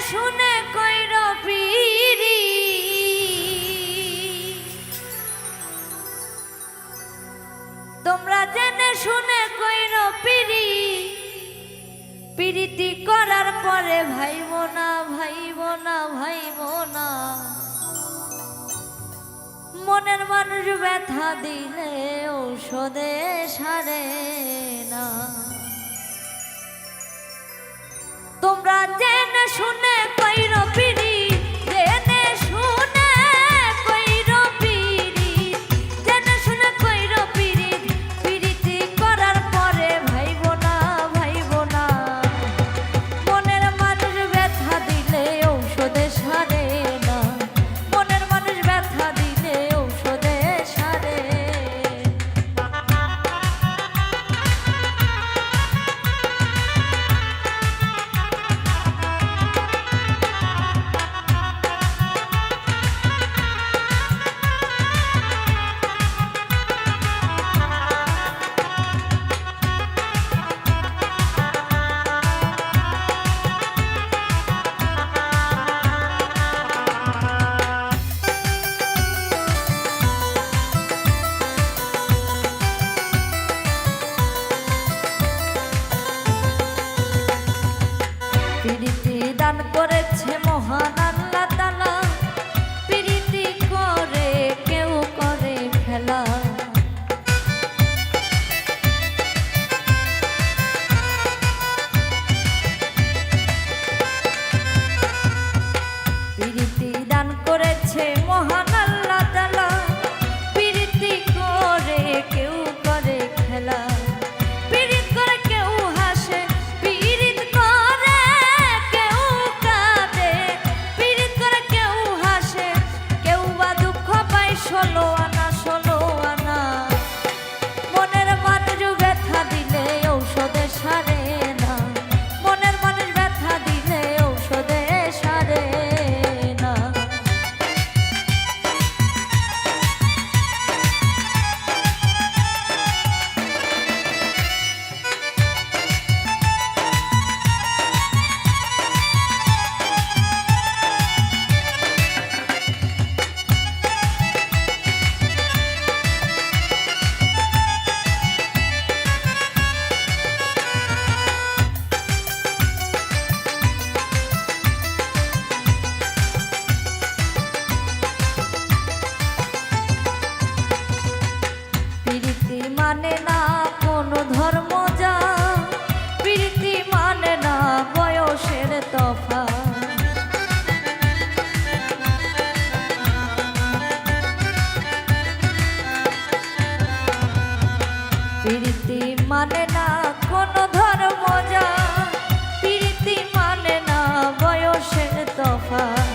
শুনে কইর পিরি তোমরা জেনে শুনে কইর পিরি পিরিতি করার পরে ভাইব না ভাইব না ভাইব না মনের মানুষ ব্যথা দিলে ঔষধে সারে না তোমরা জেনে শুনে কইর পিরি জেনে শুনে কইর পিরি জেনে শুনে কইর পিরি পিরিতি করার পরে ভাইব না ভাইব না মনের মানুষ ব্যথা দিলে ঔষধে সারে না মনের মানুষ ব্যথা দিলে ঔষধে সারে প্রীতি দান করেছে মহান আল্লাহ তাআলা প্রীতি করে কেউ করে খেলা প্রীতি দান করেছে মহান আল্লাহ তাআলা প্রীতি করে কেউ করে খেলা ষোলো আনা মনের মানুষ ব্যথা দিলে ঔষধে সারে না মনের মানুষ ব্যথা দিলে ঔষধে সারে না প্রীতি মানে না কোনো ধর্ম যা প্রীতি মানে না বয়সের তফাৎ প্রীতি মানে না কোনো ধর্ম যা প্রীতি মানে না বয়সের তফাৎ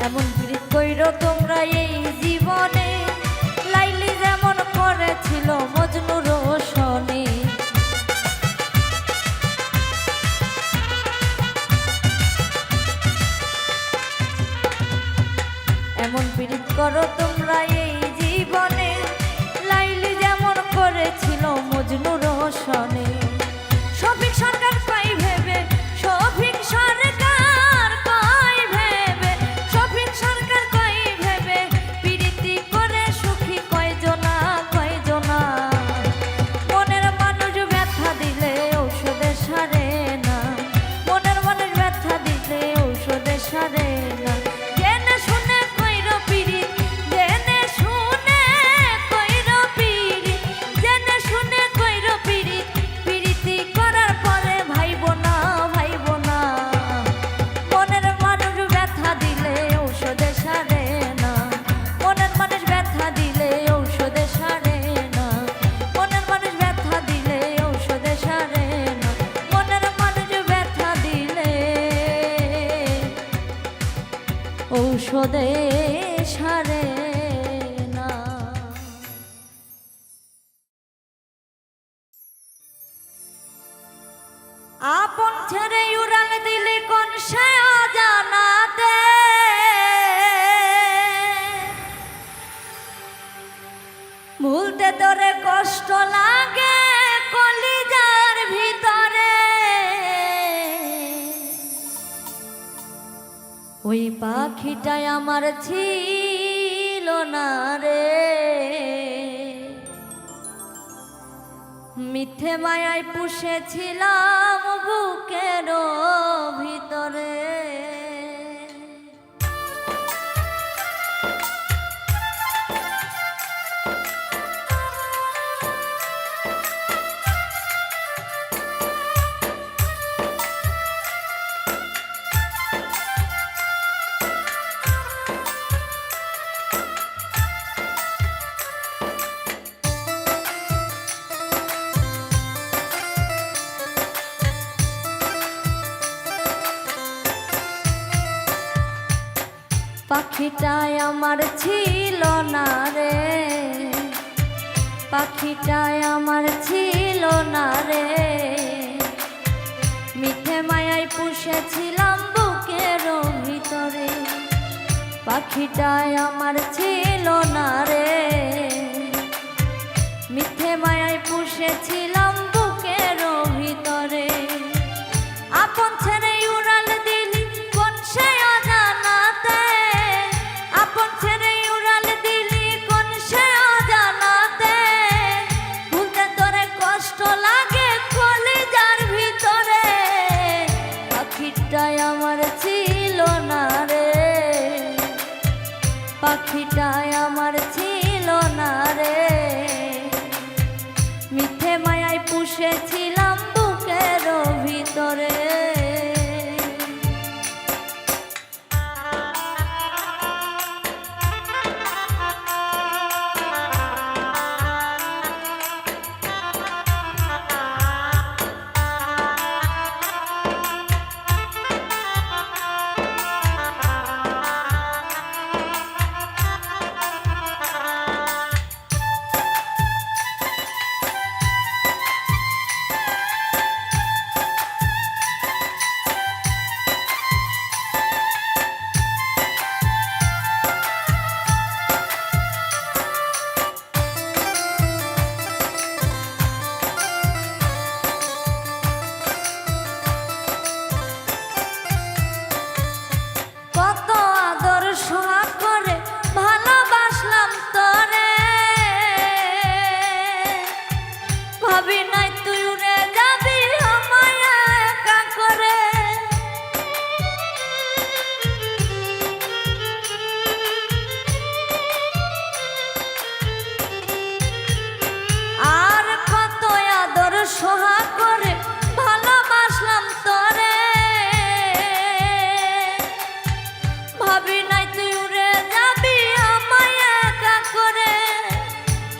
এমন প্রীত কইর তোমরা এই জীবনে লাইলি যেমন করেছিল মজনুর সনে এমন প্রীত করো তোমরা এই জীবনে লাইলি যেমন করেছিল মজনুর সনে শফিক সরকার পাই ভেবে শফিক সরকার পাই ভেবে শফিক সরকার পাই ভেবে প্রীতি করে সুখী কয়জনা ঔষধে সারে না। আপন ছেড়ে উড়াল দিলি কোন সে অজানাতে, ভুলতে তোরে কষ্ট লাগে কলিজার ভিতরে। ওই পাখিটাই আমার ছিল না রে, মিথ্যে মায়ায় পুষেছিলাম বুকের ভিতরে। পাখিটাই আমার ছিল না রে, পাখিটাই আমার ছিল না রে, মিথ্যে মায়ায় পুষেছিলাম বুকের ভিতরে। পাখিটাই আমার ছিল না রে, মিথ্যে মায়ায় পুষেছিলাম বুকের ভিতরে। আপন ছেড়ে উড়াল দিলি কোন সে অজানাতে, আপন ছেড়ে উড়াল দিলি কোন সে অজানাতে, ভুলতে তোরে কষ্ট লাগে কলিজার ভিতরে। পাখিটাই আমার ছিল না রে, পাখিটাই আমার ছিল না রে, মিথ্যে মায়ায় পুষেছিলাম বুকের ভিতরে। সোহাগ করে ভালোবাসলাম তোরে, ভাবি নাই তুই উড়ে যাবি আমায় একা করে।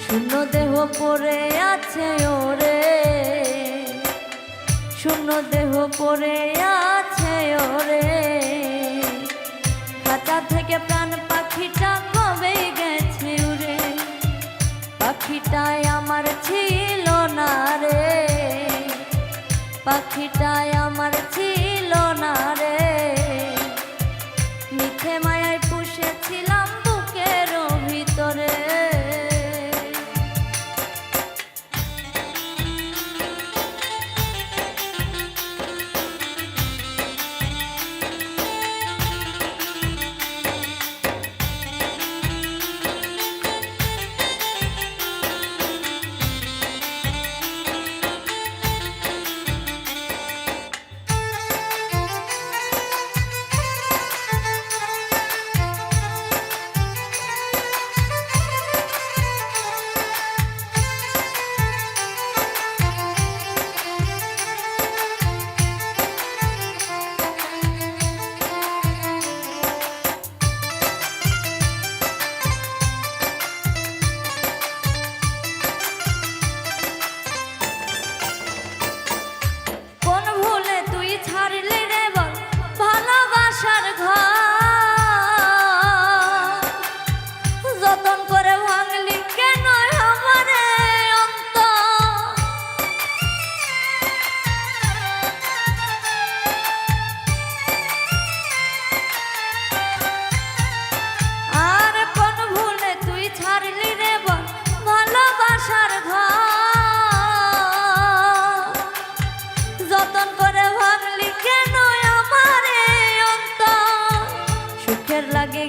শূন্য দেহ পড়ে আছে ওরে, শূন্য দেহ পড়ে আছে ওরে, খাঁচা থেকে প্রাণ পাখিটা কবে গেছে উড়ে। পাখিটাই আমার ছিল না রে, পাখিটাই আমার ছিল না রে, মিথ্যে মায়ায় পুষেছিলাম বুকের ভিতরে।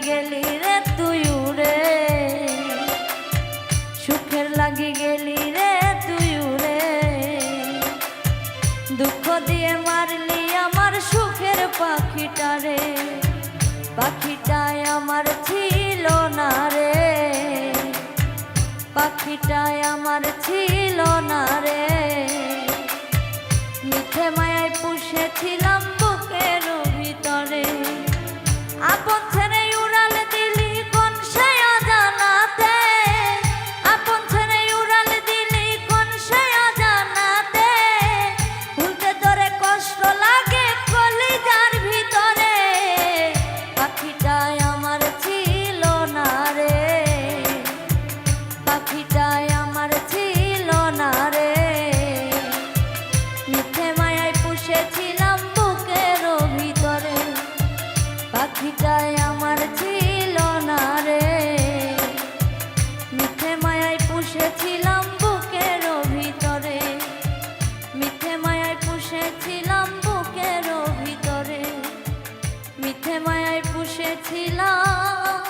গেলি রে তুই উড়ে, সুখের লাগি গেলি রে তুই উড়ে, দুঃখ দিয়ে মারলি আমার সুখের পাখিটারে, পাখিটায় আমার ছিল না রে, পাখিটায় আমার ছিল না রে, মিথ্যে মায়ায় পুষেছিলাম বুকের ভিতরে, আপন ছেড়ে উড়াল দিলি কোন সে অজানাতে, আপন ছেড়ে উড়াল দিলি কোন সে অজানাতে, ভুলতে তোরে কষ্ট লাগে কলিজার ভিতরে, পাখিটায় আমার ছিল না রে, পাখিটায় আমার ছিল না রে, মিথ্যে মায়ায় পুষেছিলাম বুকের ভিতরে, পাখিটায় আমার ছিল না রে, মিথ্যে মায়ায় পুষেছিলাম বুকের ভিতরে, মিথ্যে মায়ায় পুষেছিলাম বুকের ভিতরে, মিথ্যে মায়ায় পুষেছিলাম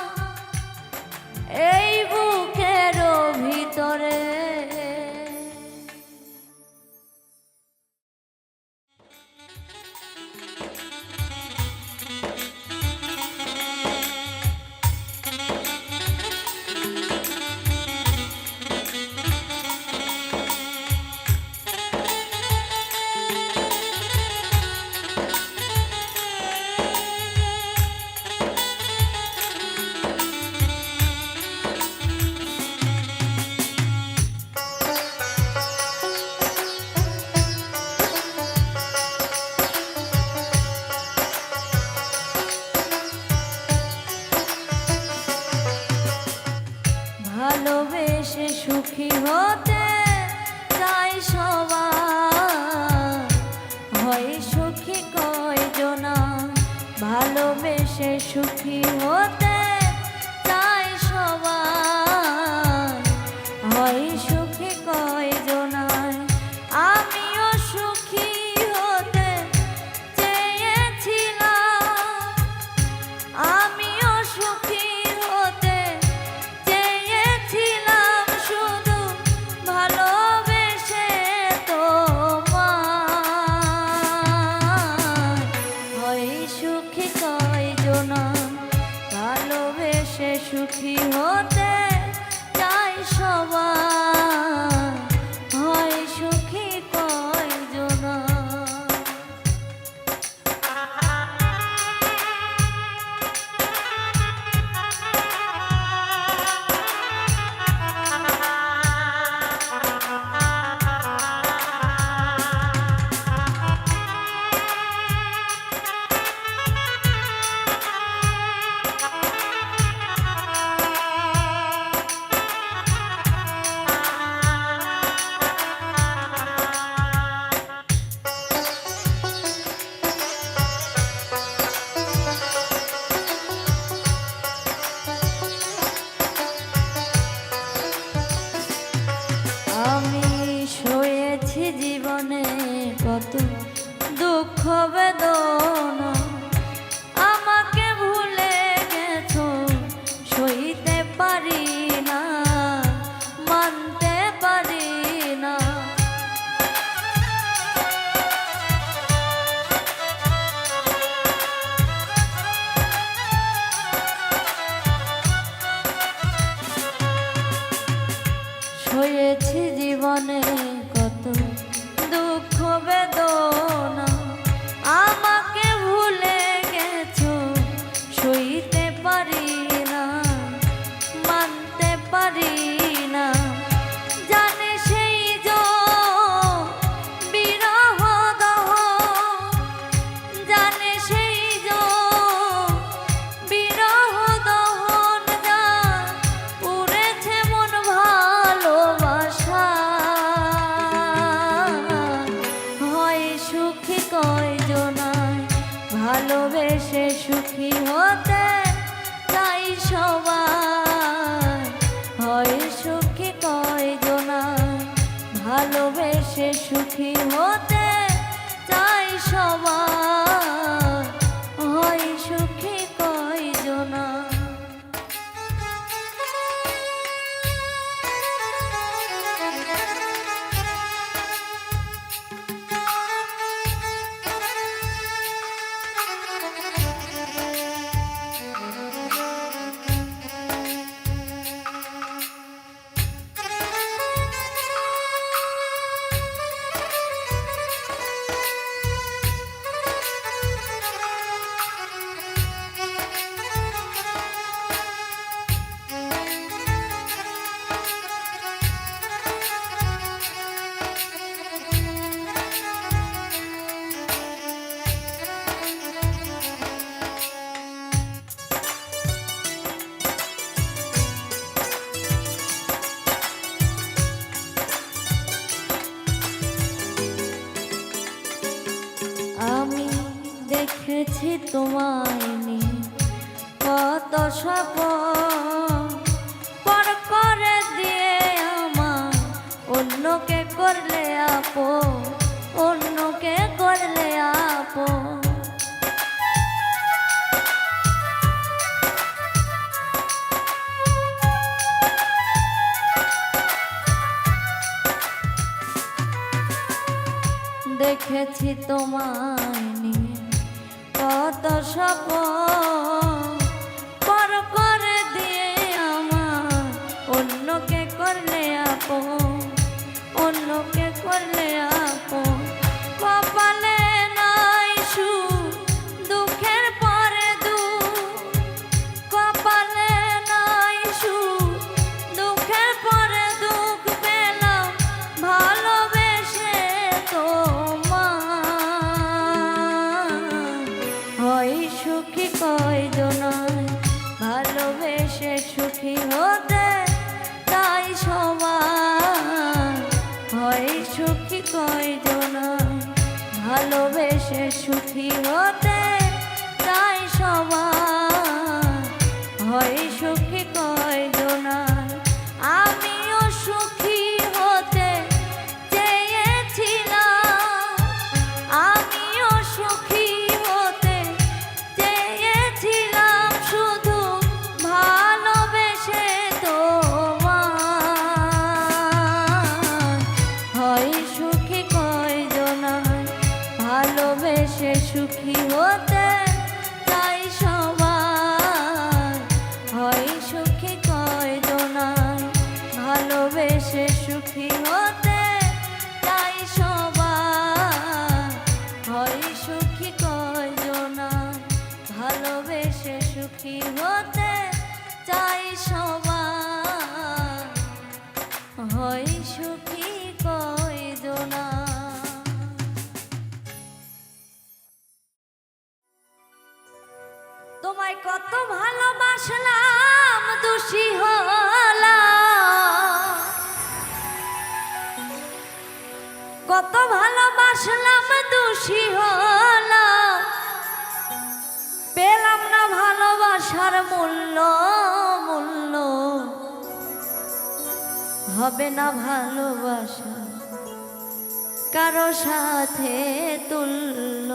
এই বুকের ভিতরে। ভালোবেসে সুখী হতে চাই সবাই, হয় সুখী কয়জনা, ভালোবেসে সুখী হতে চাই সবাই, হয় সুখী কয়জনা, আমিও সুখী হতে চেয়েছিলাম, আমিও সুখী হতে চেয়েছিলাম, শুধু ভালোবেসে তোমায়, হয় সুখী কয়জনা, ভালোবেসে সুখী হতে চাই সবাই, হয় সুখী কয়জনা। আমি সয়েছি জীবনে কত দুঃখ বেদনা, আমাকে ভুলে গেছো সইতে পারি না, মানতে পারি না, সয়েছি জীবনে কত দুঃখ বেদনা, আমাকে ভুলে গেছো সইতে পারি না, মানতে পারি না, জানে সেই বিরহ দহ, জানে সেই বিরহ দহন, যা উড়েছে মন ভালোবাসা, হয় সুখী কয়জনায়, ভালোবেসে সুখী হতে চাই সবাই, হয় সুখী কয়জনায়, ভালোবেসে সুখী হতে চাই সবাই, হয় সুখী কয়জনা। দেখেছি তোমায় নিয়ে কত স্বপ্ন পর করে দিয়ে আমার অন্যকে করলে আপন, অন্যকে করলে আপন। দেখেছি তোমায় নিয়ে কত স্বপ্ন পর করে দিয়ে আমার অন্যকে করলে আপন, অন্যকে করলে আপন। কপালে নাই সুখ দুঃখের পরে দুঃখ, কপালে নাই সুখ দুঃখের পরে দুঃখ পেলাম ভালোবেসে তোমায়। হয় সুখী কয়জনায় ভালোবেসে সুখী হতে তাই সবাই। হয় সুখী কয়জনায় ভালোবেসে সুখী হতে তাই সবাই। হয় সুখী কয়জনায় আমিও সুখী হতে চেয়েছিলাম, আমিও সুখী হতে চেয়েছিলাম শুধু ভালোবেসে তোমায়। হয় সুখী কয়জনায় ভালোবেসে সুখী হতে চাই সবাই। হয় সুখী কয়জনায় ভালোবেসে সুখী হতে চাই সবাই। হয় সুখী কয়জনায় ভালোবেসে সুখী হতে চাই সবাই। হয় সুখী কয়জনায়। তোমায় কত ভালোবাসলাম দোষী হলাম, কত ভালোবাসলাম দোষী হলাম। পেলাম না ভালোবাসার মূল্য, মূল্য হবে না ভালোবাসা কারো সাথে তুল্য।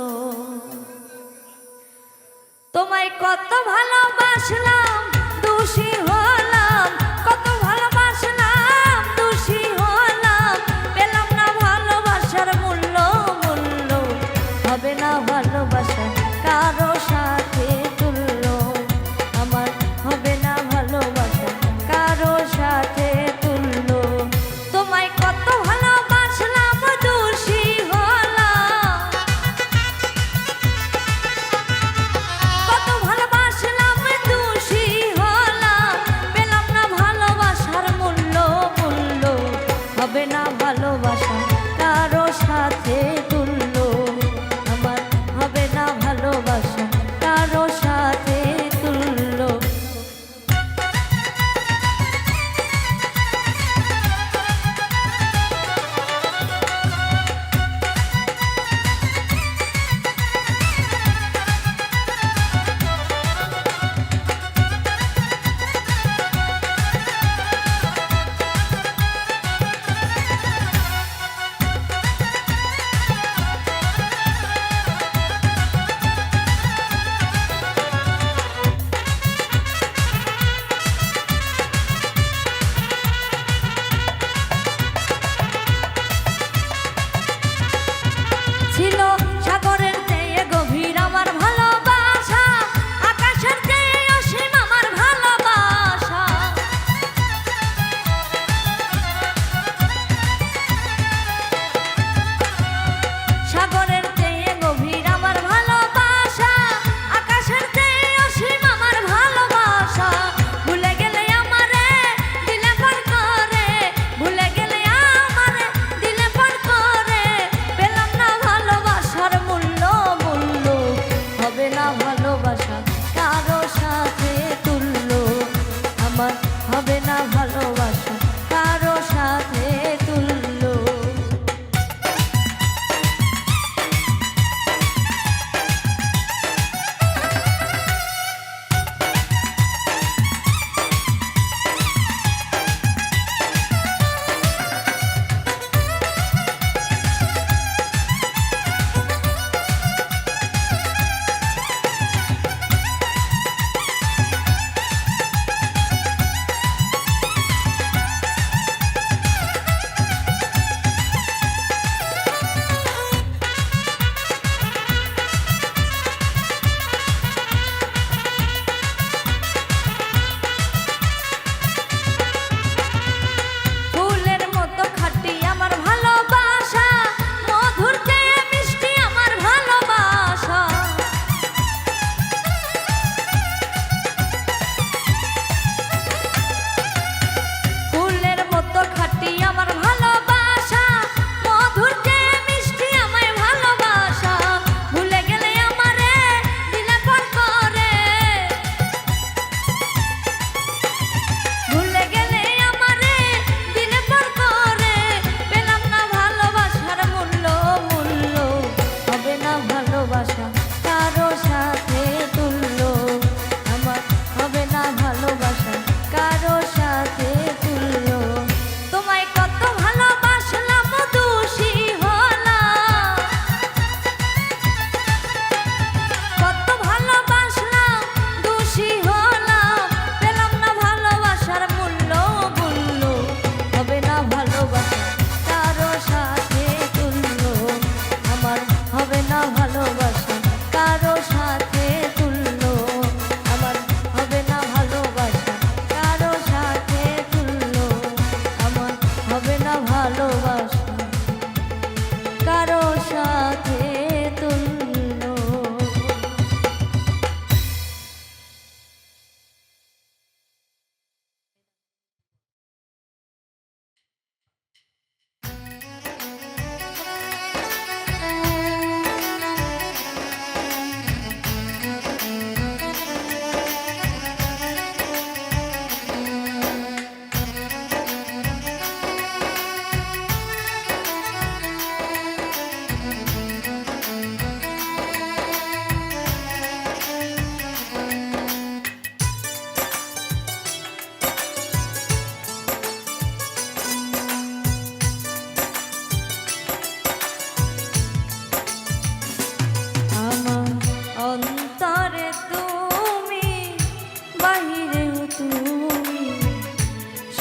তোমায় কত ভালোবাসলাম দোষী হলাম, কত ভালোবাসলাম দোষী হলাম। পেলাম না ভালোবাসার মূল্য, মূল্য হবে না ভালোবাসা কারো সাথে তুল্য। আমার হবে না ভালোবাসা কারো সাথে তুল্য। তোমায় কত ভালোবাসলাম দোষী হলাম, কত ভালোবাসলাম দোষী হলাম।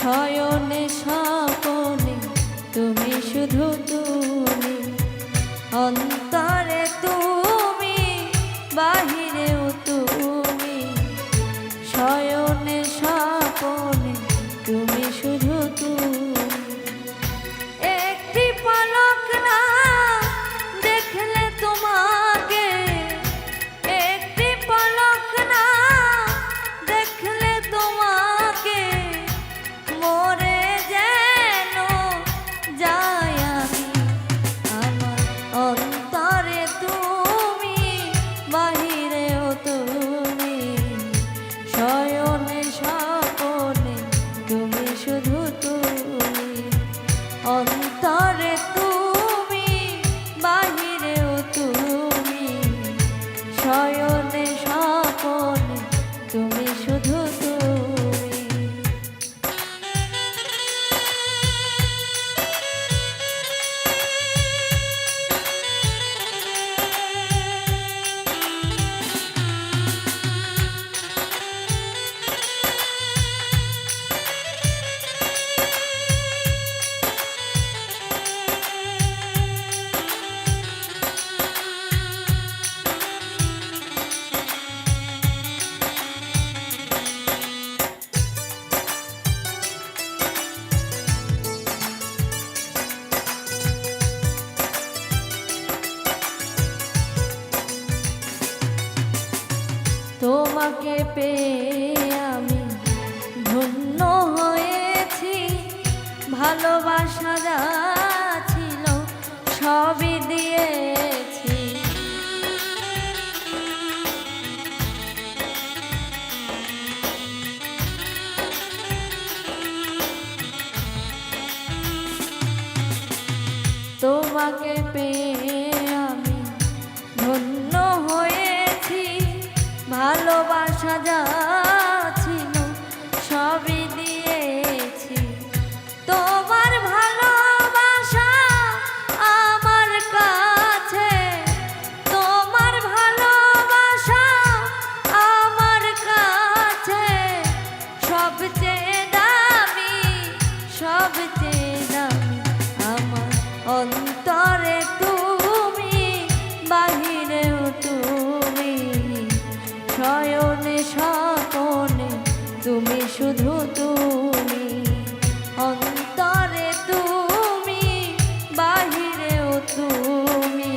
শয়নে স্বপনে তুমি শুধু তুমি, অন্তরে তুমি বাহিরেও তুমি, শয়নে স্বপনে তুমি শুধু তুমি। একটি পলক না দেখলে তোমাকে, একটি পলক না দেখলে তোমাকে, মরে যেন যাই আমি। আমার অন্তরে তুমি বাহিরেও তুমি, শয়নে স্বপনে তুমি শুধু তুমি, অন্তরে তুমি বাহিরেও তুমি, শয়নে স্বপনে তুমি শুধু তুমি। তোমাকে পেয়ে আমি ধন্য হয়েছি, ভালোবাসা যা ছিল সবই দিয়েছি। তোমাকে পেয়ে আমি ধন্য হয়েছি, ভালোবাসা যা ছিল সবই দিয়েছি। তোমার ভালোবাসা আমার কাছে, তোমার ভালোবাসা আমার কাছে সবচেয়ে দামি, সবচেয়ে দামি। আমার অন্তরে তুমি বাহিরেও তুমি, শয়নে স্বপনে তুমি শুধু তুমি, অন্তরে তুমি বাহিরেও তুমি,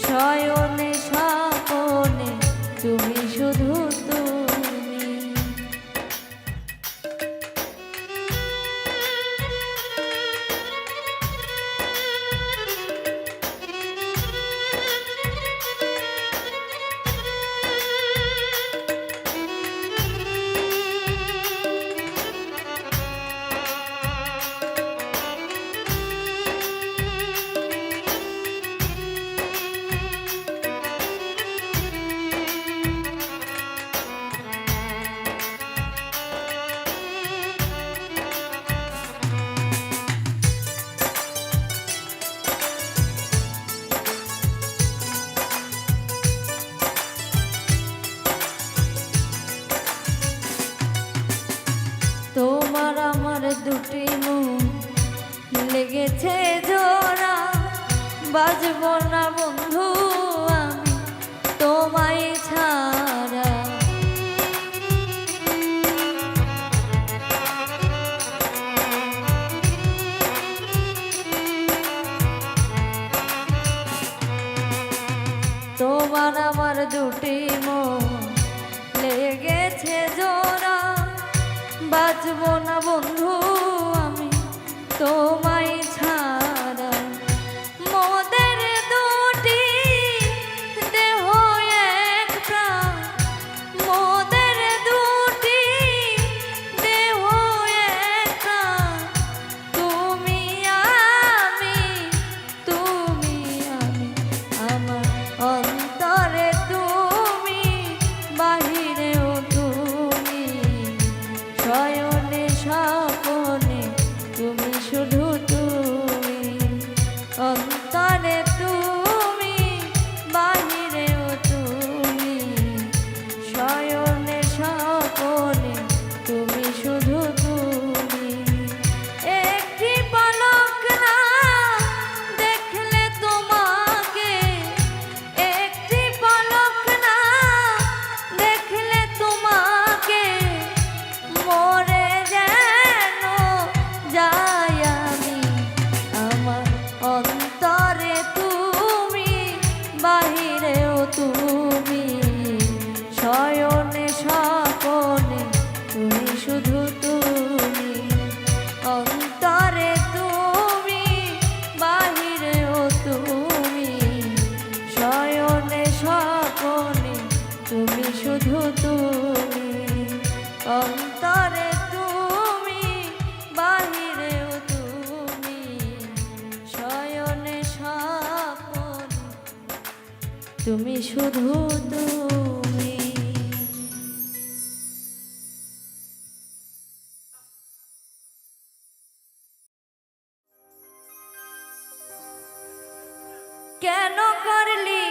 শয়নে স্বপনে তুমি শুধু তুমি। তোমার আমার দুটি মন লেগেছে জোড়া, বাজব না বন্ধু আমি তোমায় ছাড়া। তোমার আমার দুটি মন লেগেছে জোড়া, বাঁচব না বন্ধু আমি তোমায় ছাড়া। মোদের দুটি দেহ এক প্রাণ, মোদের দুটি দেহ এক প্রাণ, তুমি আমি, তুমি আমি। আমার অন্তরে তুমি বাহিরেও তুমি, শয়নে স্বপনে তুমি শুধু তুমি। অন্তরে তুমি, বাহিরেও তুমি, শয়নে স্বপনে তুমি, শুধু তুমি। কেন করলি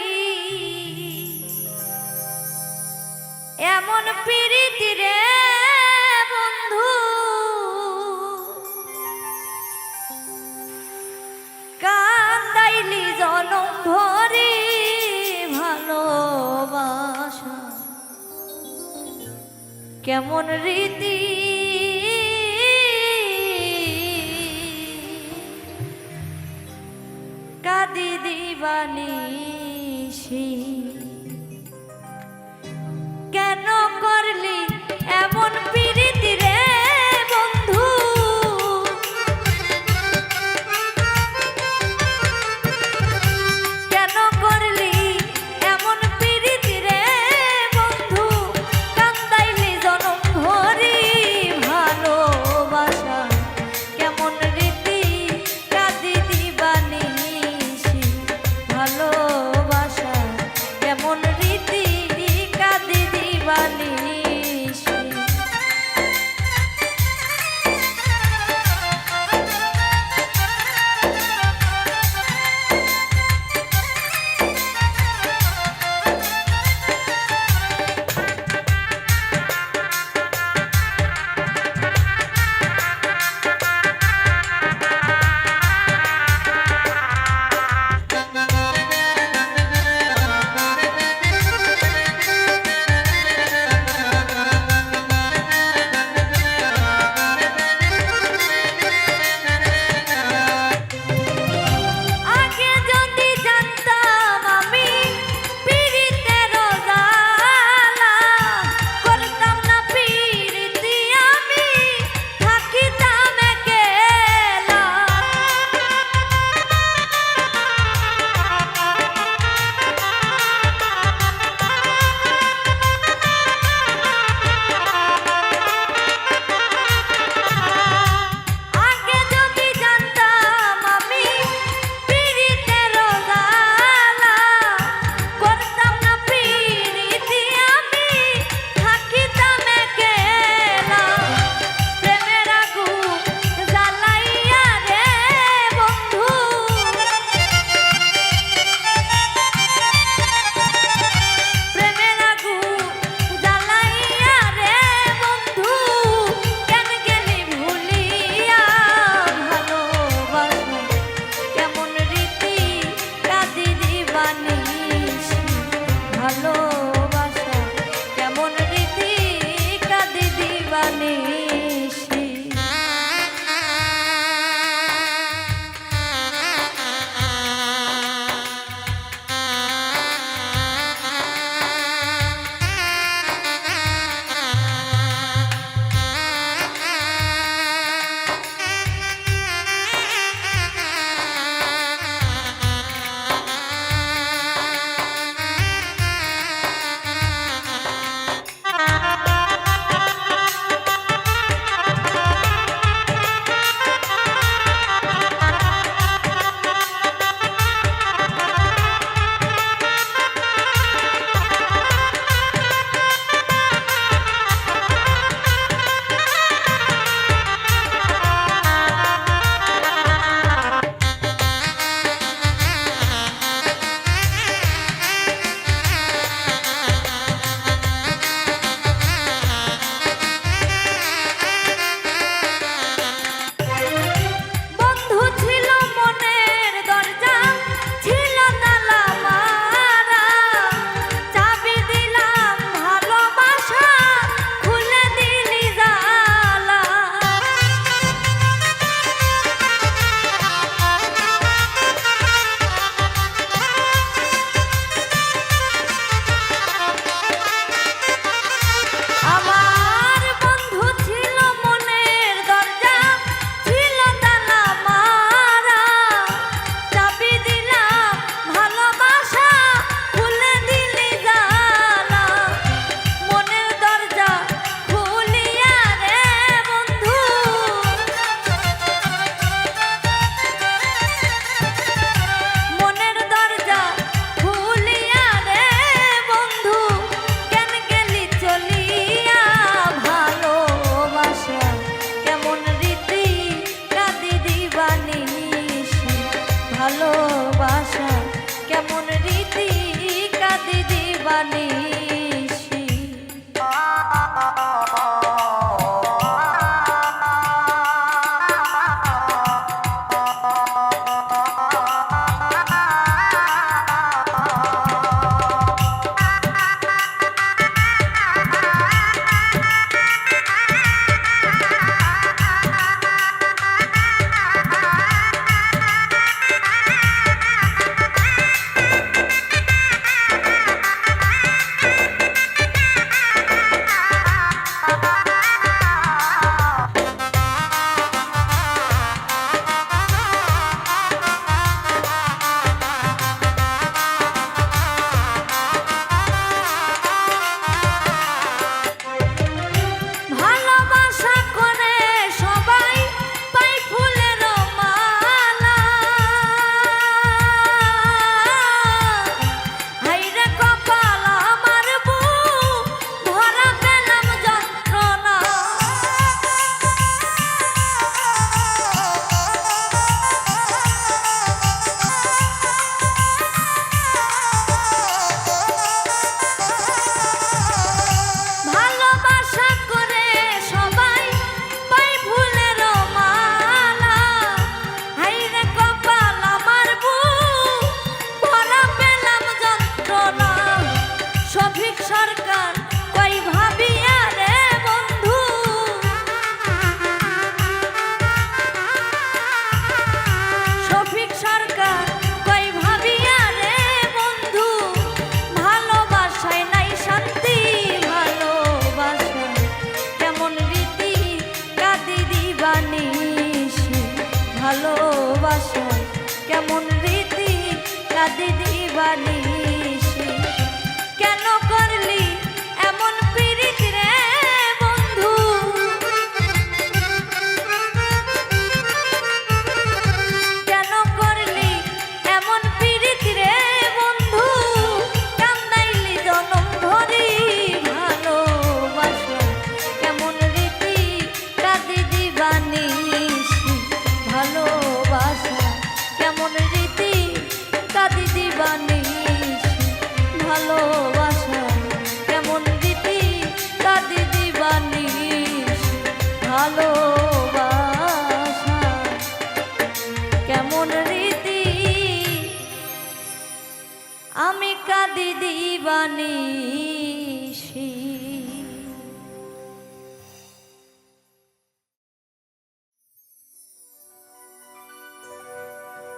এমন প্রীতি রে বন্ধু, কান্দাইলি জনম ভরি ভালোবাসা, কেমন রীতি কাঁদি দিবানিশি, কেন করলি এমন প্রীতি রে বন্ধু, কেন করলি এমন প্রীতি রে বন্ধু, কান্দাইলি জনম ভরি ভালোবাসা, কেমন রীতি কাঁদি দিবানিশি ভালোবাসা, কেমন দিবানিশি কেন করলি এমন পীড়িত রে বন্ধু কেন করলি এমন পীড়িত রে বন্ধু কান্দাইলি জনম ভরি ভালোবাসা কেমন রীতি কাঁদি দিবানিশি ভালোবাসা কেমন রীতি কাঁদি দিবানিশি ভালোবাসা কেমন রীতি কাঁদি দিবানিশি ভালোবাসা কেমন রীতি আমি কাঁদি দিবানিশি।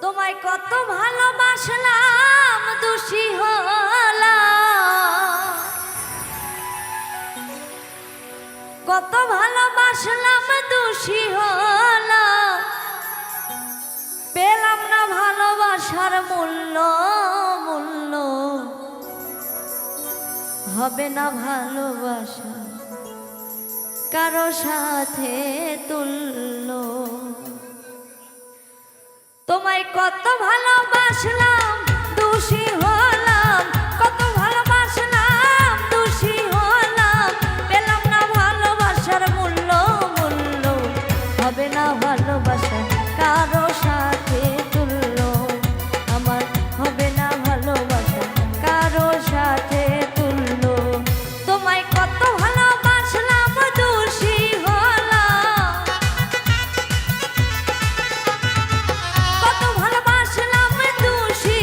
তোমায় কত ভালোবাসলাম দোষী হলাম কত ভালোবাসলাম দোষী হলাম পেলাম না ভালোবাসার মূল্য মূল্য হবে না ভালোবাসা কারো সাথে তুল্য তোমায় কত ভালোবাসলাম দোষী হলাম কত ভালোবাসলাম দোষী হলাম পেলাম না ভালোবাসার মূল্য মূল্য হবে না ভালোবাসা কারো সাথে তুল্য আমার হবে না ভালোবাসা কারো সাথে তুল্য তোমায় কত ভালোবাসলাম দোষী হলাম কত ভালোবাসলাম দোষী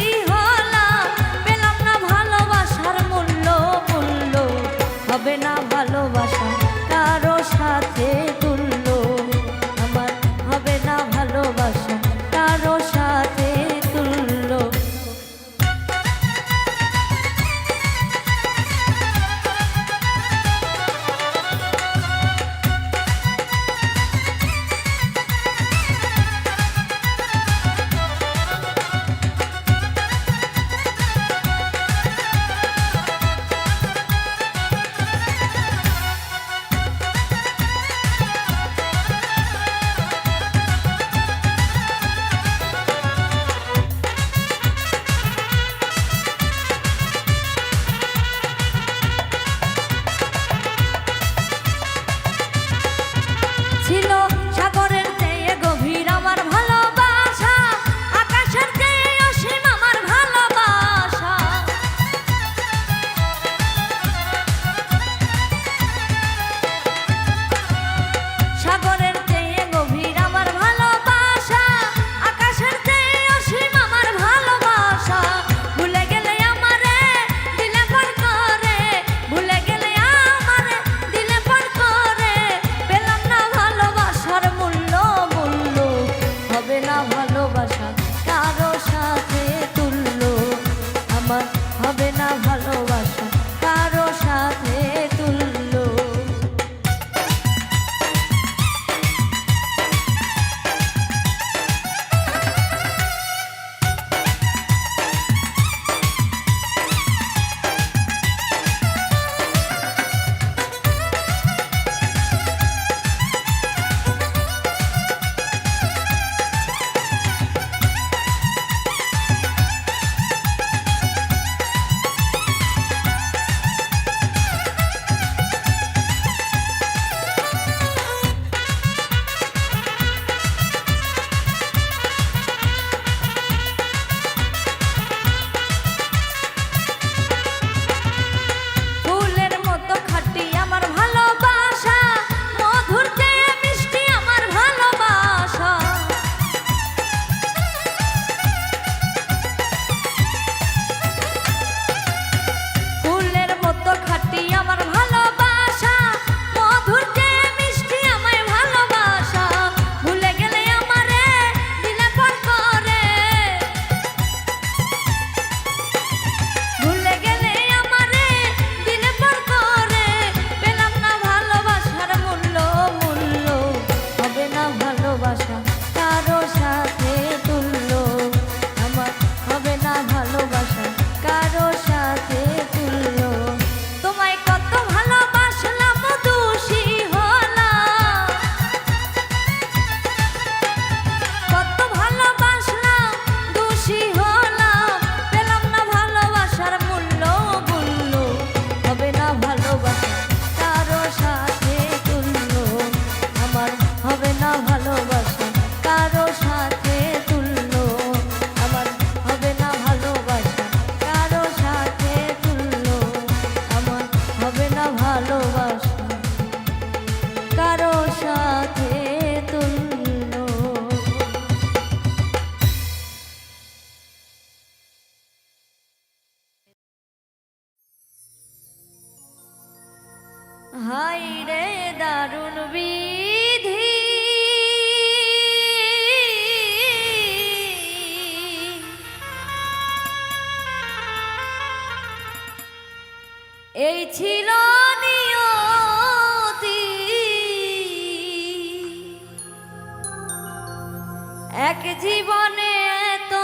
এক জীবনে এত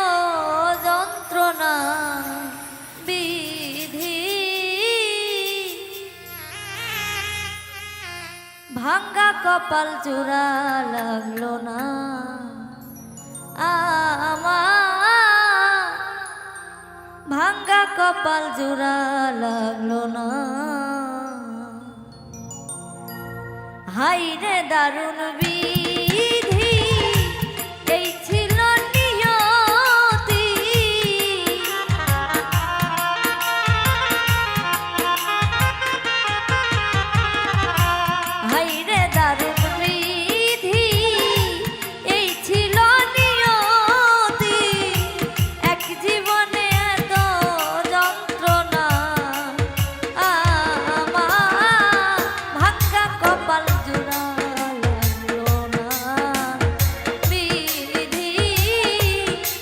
যন্ত্রণা বিধি, ভাঙ্গা কপাল জোড়া লাগলো না আমার, ভাঙ্গা কপাল জোড়া লাগলো না। হাই রে দারুণ বিধি, এই ছিল নিয়তি, হাই রে দারুণ বিধি, এই ছিল নিয়তি, এক জীবনে এত যন্ত্রণা আমার, ভাঙ্গা কপাল জোড়া লাগলো না বিধি,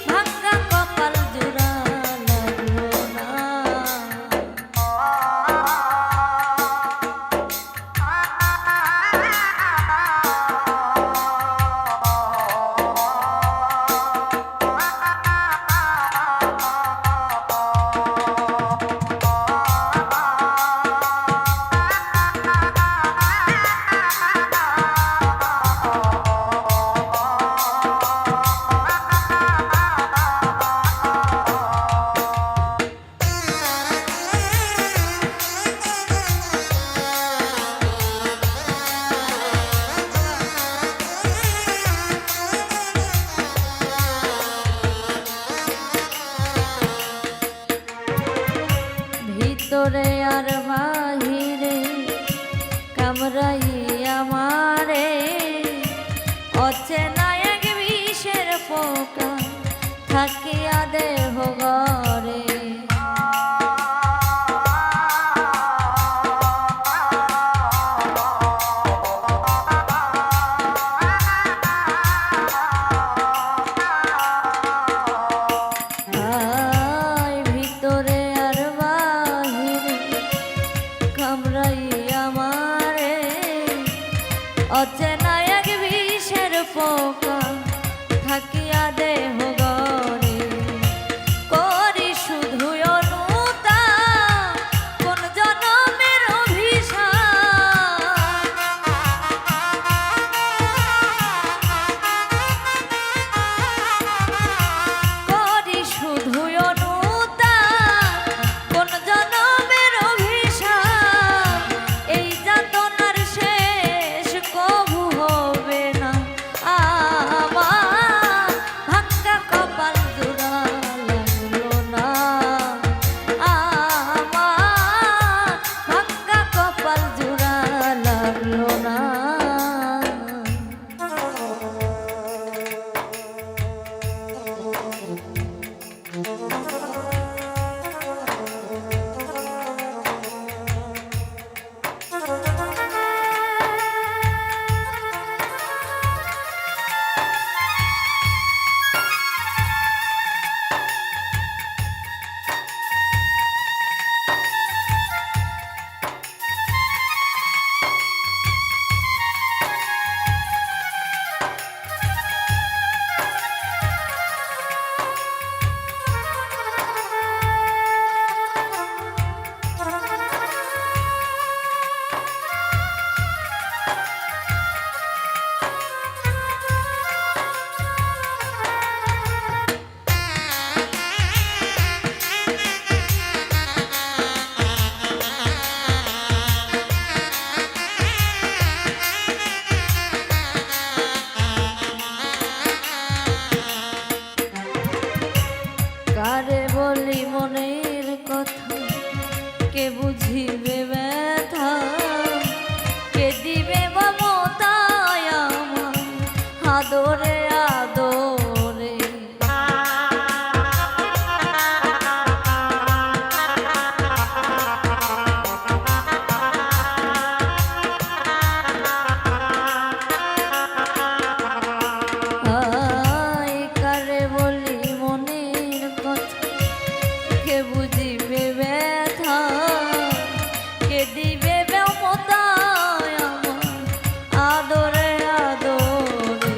ভাঙ্গা কপাল জোড়া লাগলো না। ভিতরে আর বাহিরে কামড়াই আমারে, অচেনা এক বিষের পোকা থাকিয়া দেহ ঘরে, ভিতরে আর বাহিরে কামড়াই আমারে, অচেনা এক বিষের পোকা থাকিয়া দেহ ঘরে, করি শুধু অনুতাপ কোন জনমের অভিশাপ, করি শুধু অনুতাপ কোন জনমের অভিশাপ, এই যাতনার শেষ কভু হবে না আমার, ভাঙ্গা কপাল জোড়া লাগলো না আমার, ভাঙ্গা কপাল জোড়া লাগলো না। কারে বলি মনের কথা, কে বুঝিবে ব্যথা, কে দিবে মমতায় আমার আদরে আদরে, কারে বলি মনের কথা, কে বুঝিবে ব্যথা, কে দিবে মমতায় আমার আদরে আদরে,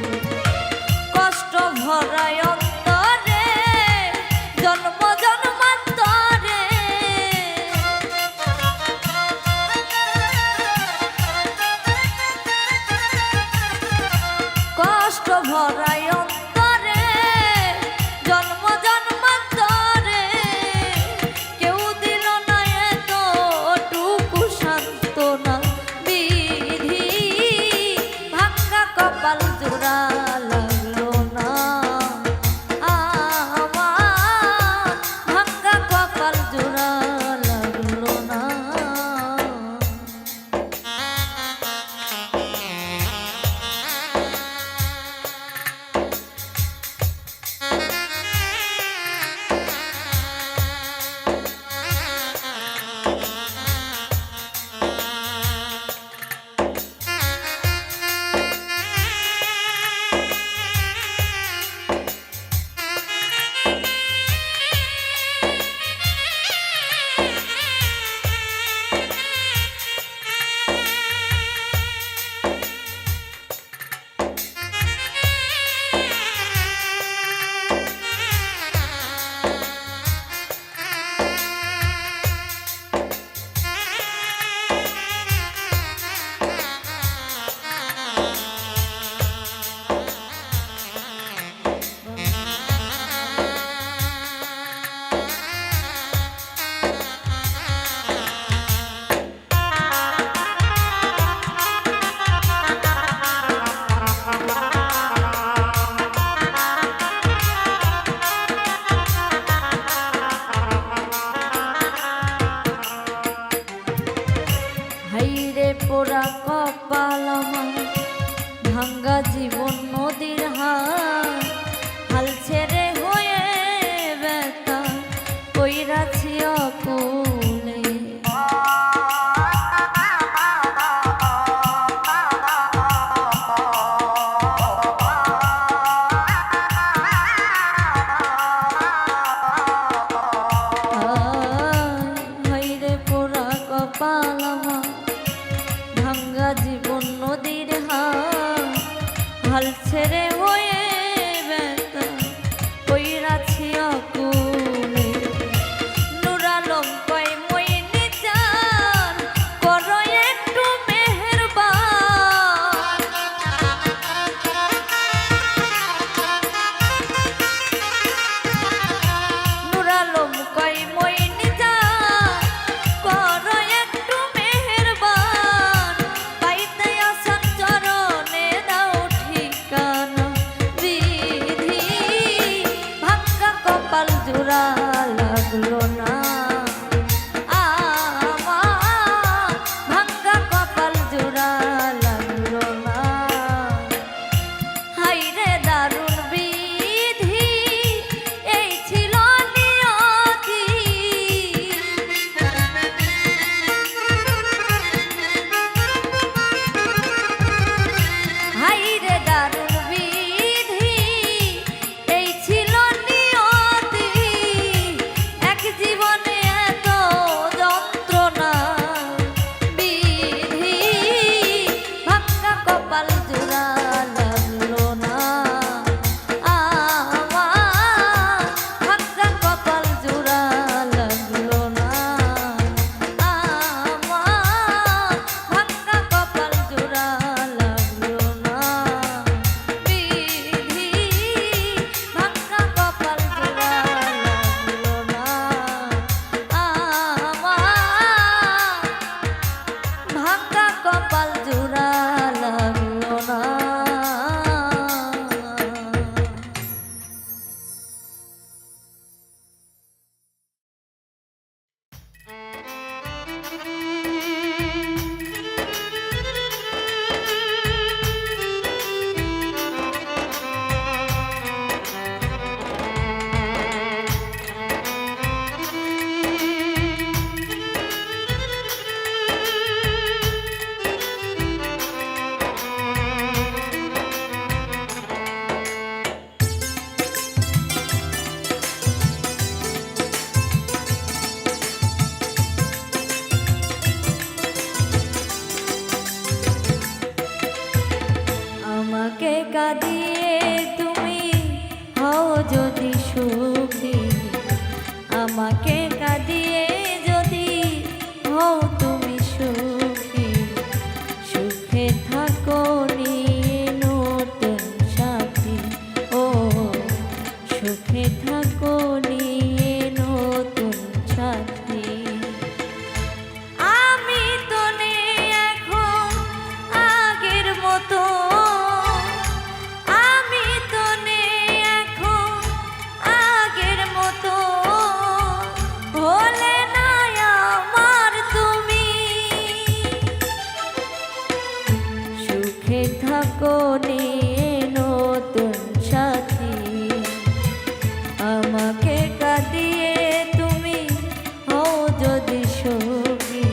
ভাঙ্গা জীবন নদীর হাল ছেড়ে হয়ে ব্যথা কইরাছি অকুলে। হাইরে পোড়া কপাল আমার, ভাঙ্গা জীবন নদীর হাল ছেড়ে হয়ে ব্যথা কইরাছি অকুলে। নূর আলম কয় মইনি জান করো একটু মেহেরবান। নূর আলম কয় মইনি জান করো একটু মেহেরবান। পাইতে আসান চরণে দাও ঠিকানা বিধি। ভাঙ্গা কপাল জোড়া লাগলো না আমার, ভাঙ্গা কপাল জোড়া লাগলো না। হাইরে দারুণ বিধি এই ছিল নিয়তি। হাইরে দারুণ বিধি এই ছিল নিয়তি। এক জীবনে এত যন্ত্রণা বিধি। ভাঙ্গা কপাল জোড়া লাগলো না আমার, ভাঙ্গা কপাল জোড়া লাগলো না আমার, ভাঙ্গা কপাল জোড়া লাগলো না বিধি। ভাঙ্গা কপাল জোড়া লাগলো না আমার, ভাঙ্গা কপাল জোড়া লাগলো না। আমাকে কাঁদিয়ে তুমি হও যদি সুখী, আমাকে কাঁদিয়ে যদি হও তুমি সুখী। সুখে থাকো নিয়ে নতুন সাথী, ও সুখে থাকো নিয়ে নতুন সাথী। আমি তো নেই এখন আগের মতো, আমি তো নেই এখন আগের মতো। হলে না আমার তুমি, সুখে থাকো নিয়ে নতুন সাথী। আমাকে কাঁদিয়ে তুমি হও যদি সুখী,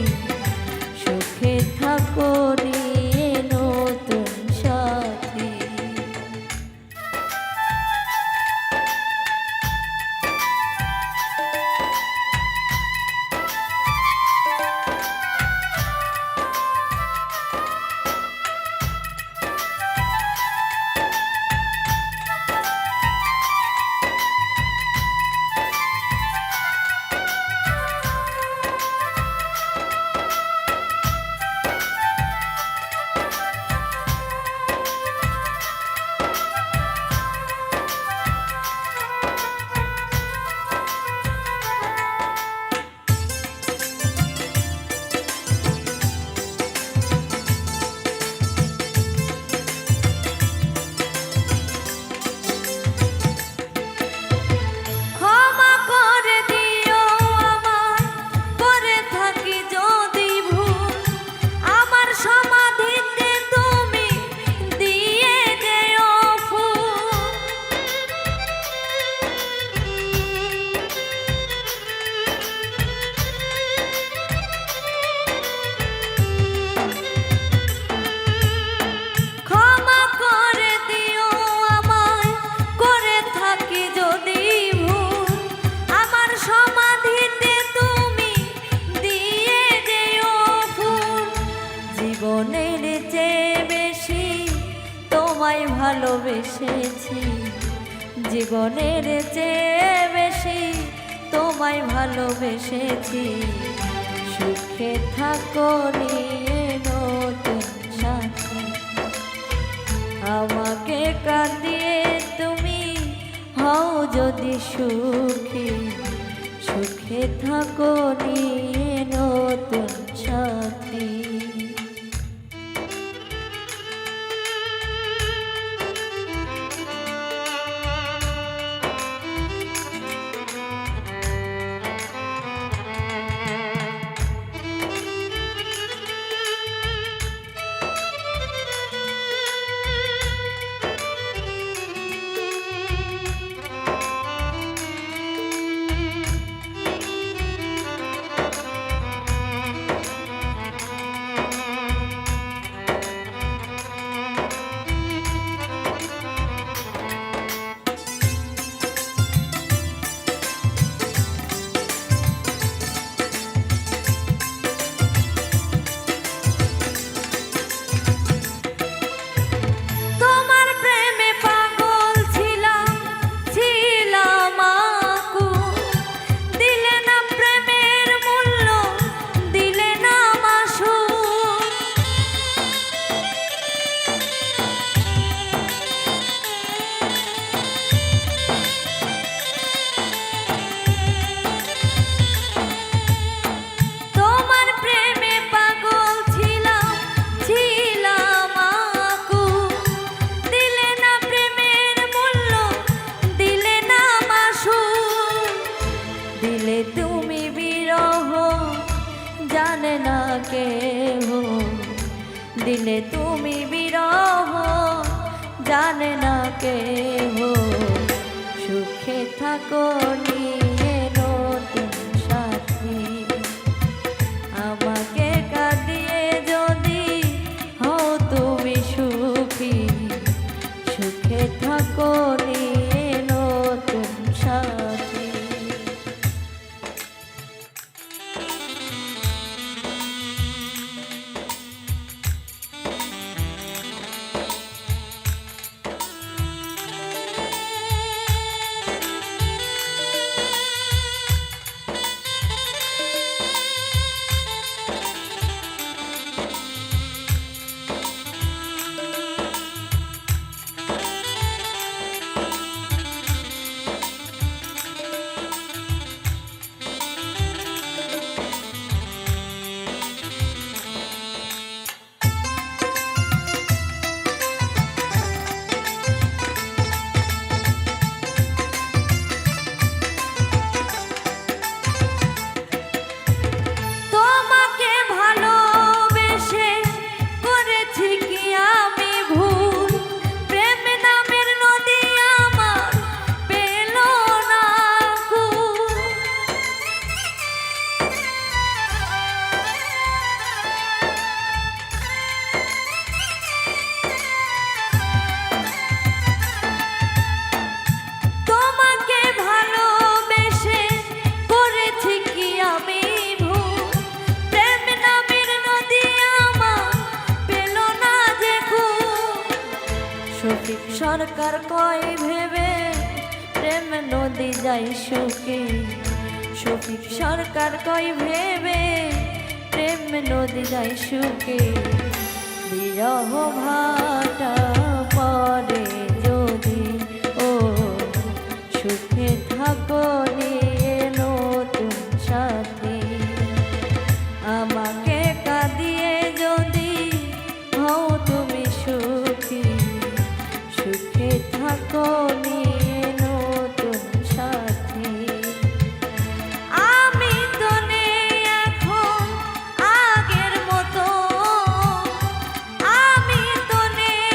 সুখে থাকো নিয়ে নতুন সাথী। তোমায় ভালোবেসেছি জীবনের চেয়ে বেশি তোমায় ভালোবেসেছি সুখে থাকো নিয়ে নতুন সাথী আমাকে কাঁদিয়ে তুমি হও যদি সুখী সুখে থাকো নিয়ে নতুন সাথী জানে না কেহ দিলে তুমি বিরহ জানে না কেহ সুখে থাকো নিয়ে নতুন সাথী আমাকে কাঁদিয়ে যদি হও তুমি সুখী সুখে থাকো নিয়ে নতুন সাথী সরকার কয় ভেবে প্রেম নদী যাই শুকে শফিক সরকার কয় ভেবে প্রেম নদী যাই শুকে বিরহ ভাটা পরে যদি ও সুখে থাকো নিয়ে নতুন সাথী আমাকে কাঁদিয়ে যদি হও তুমি সুখী সুখে থাকো নিয়ে নতুন সাথী আমি তো নেই এখন আগের মতো আমি তো নেই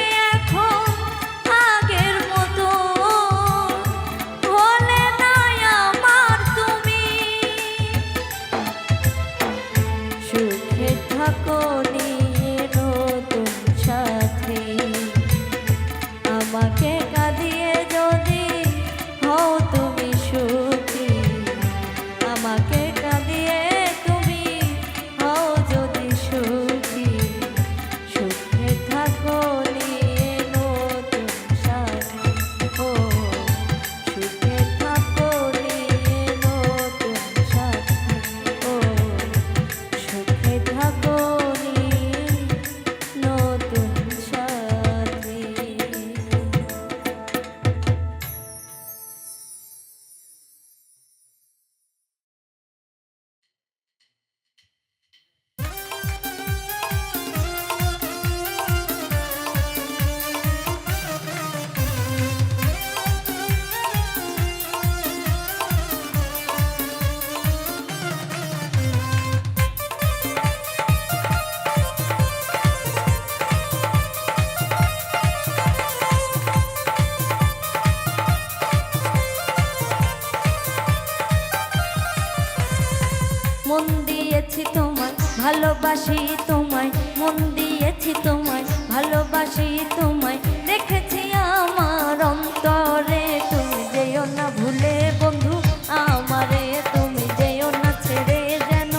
ভালোবাসি তোমায়, মন দিয়েছি তোমায়, ভালোবাসি তোমায়, রেখেছি আমার অন্তরে। তুমি যেও না ভুলে বন্ধু আমারে, তুমি যেও না ছেড়ে যেন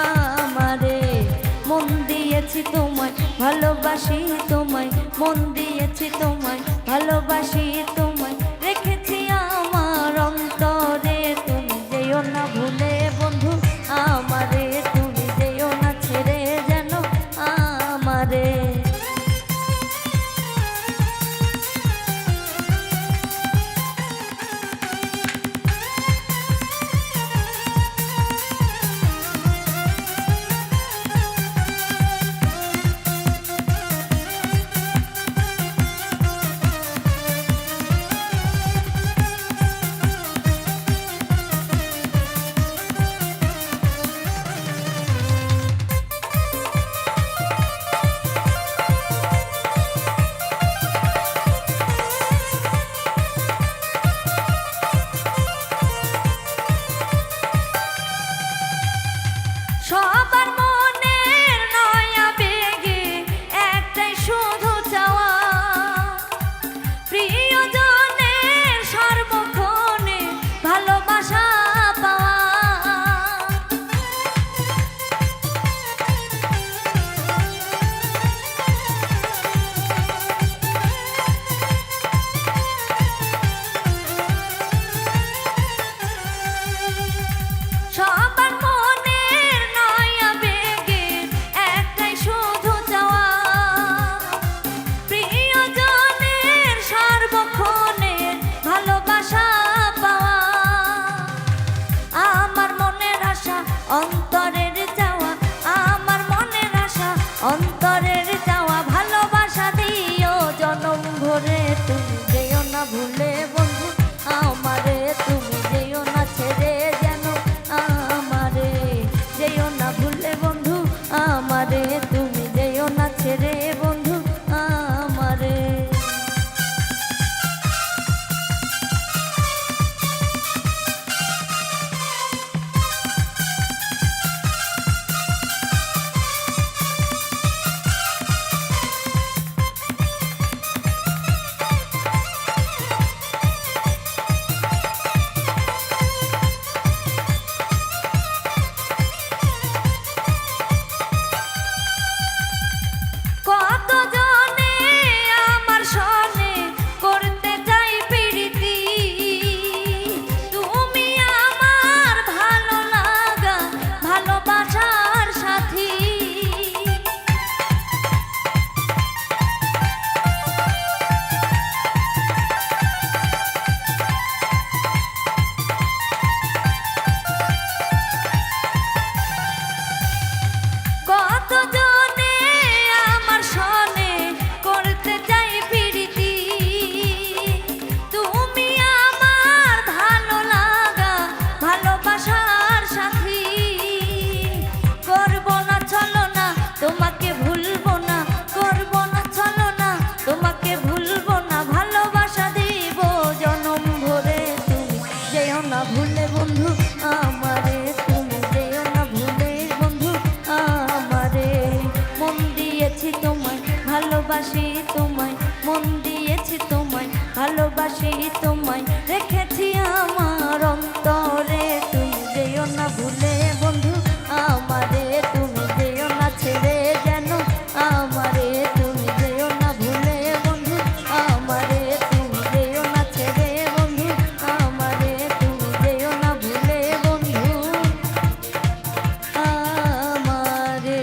আমারে। মন দিয়েছি তোমায়, ভালোবাসি তোমায়, মন দিয়েছি তোমায়, ভালোবাসি তোমায়, রেখেছি আমার অন্তরে। তুমি যেও না ভুলে বন্ধু আমারে, তুমি যেও না ছেড়ে যেন আমারে। সবার মনের নয়া বেগে একটাই শুধু চাওয়া, প্রিয়জনের সর্বক্ষণে ভালোবাসা পাওয়া। সবার মনের নয়া বেগে একটাই শুধু চাওয়া, প্রিয়জনের সর্বক্ষণে ভালোবাসা পাওয়া। আমার মনের আশা অন্তরের চাওয়া, আমার মনের আশা অন্তরের চাওয়া, ভালোবাসা দিও জনম ভরে। তুমি যেও না ভুলে বন্ধু আমারে, তুমি যেও না ছেড়ে যেন আমারে। যেও না ভুলে বন্ধু আমারে, তুমি যেও না ছেড়ে বন্ধু আমারে। কতজনে আমার সনে করতে চাই প্রীতি, তুমি আমার ভালো লাগা ভালোবাসার সাথী। কতজনে আমার সনে করতে চাই প্রীতি, তুমি আমার ভালো লাগা ভালোবাসার সাথী। করব না ছলনা তোমাকে ভুলবো না, করব না ছলনা তোমাকে ভুলবো না, ভালোবাসা দিব জনম ভরে। তুমি যেও না ভুলে বন্ধু আমারে, তুমি যেও না ভুলে বন্ধু আমারে। মন দিয়েছি তোমায়, ভালোবাসি তোমায়, মন দিয়েছি তোমায়, ভালোবাসি তোমায়, রেখেছি আমার অন্তরে। তুমি যেও না ভুলে বন্ধু আমারে, তুমি যেও না ছেড়ে যেন আমারে। তুমি যেও না ভুলে বন্ধু আমারে, তুমি যেও না ছেড়ে বন্ধু আমারে। তুমি যেও না ভুলে বন্ধু আমারে।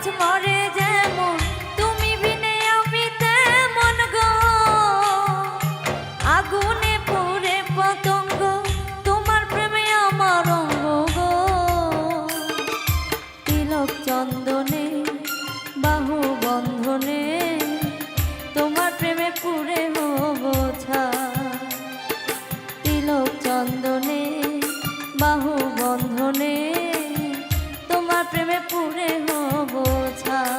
গাছ মরে যেমন, তুমি বিনে আমি তেমন গো। আগুনে পুড়ে পতঙ্গ, তোমার প্রেমে আমার অঙ্গ গো। তিলক চন্দনে বাহু বন্ধনে, তোমার প্রেমে পুড়ে হব ছাই। তিলক চন্দনে বাহু বন্ধনে, তোমার প্রেমে পুড়ে হব ছাই।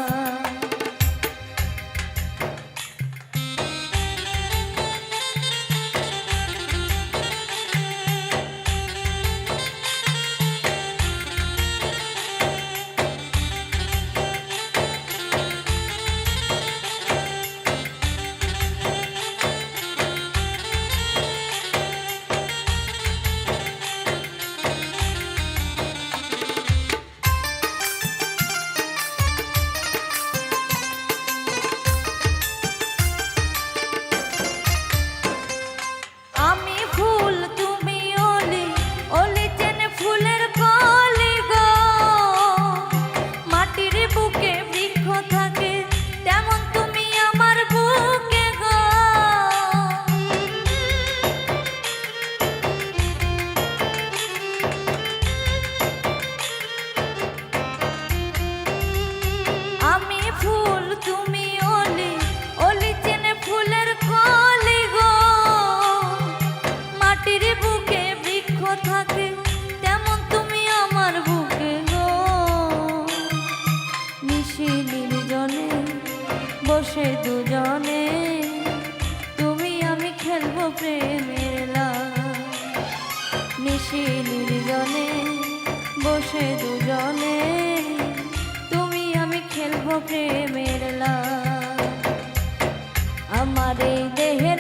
আমি ফুল তুমি অলি, অলি চেনে ফুলের কলি গো। মাটির বুকে বৃক্ষ থাকে, তেমন তুমি আমার বুকে গো। আমি ফুল তুমি অলি, অলি চেনে ফুলের কলি গো। মাটির বুকে বৃক্ষ থাকে, তেমন তুমি আমার বুকে গো। নিশি নির্জনে বসে দুজনে, তুমি আমি খেলবো প্রেমের লাল। নিশি নির্জনে বসে দুজনে, তুমি আমি খেলবো প্রেমের লাল। আমার এই দেহে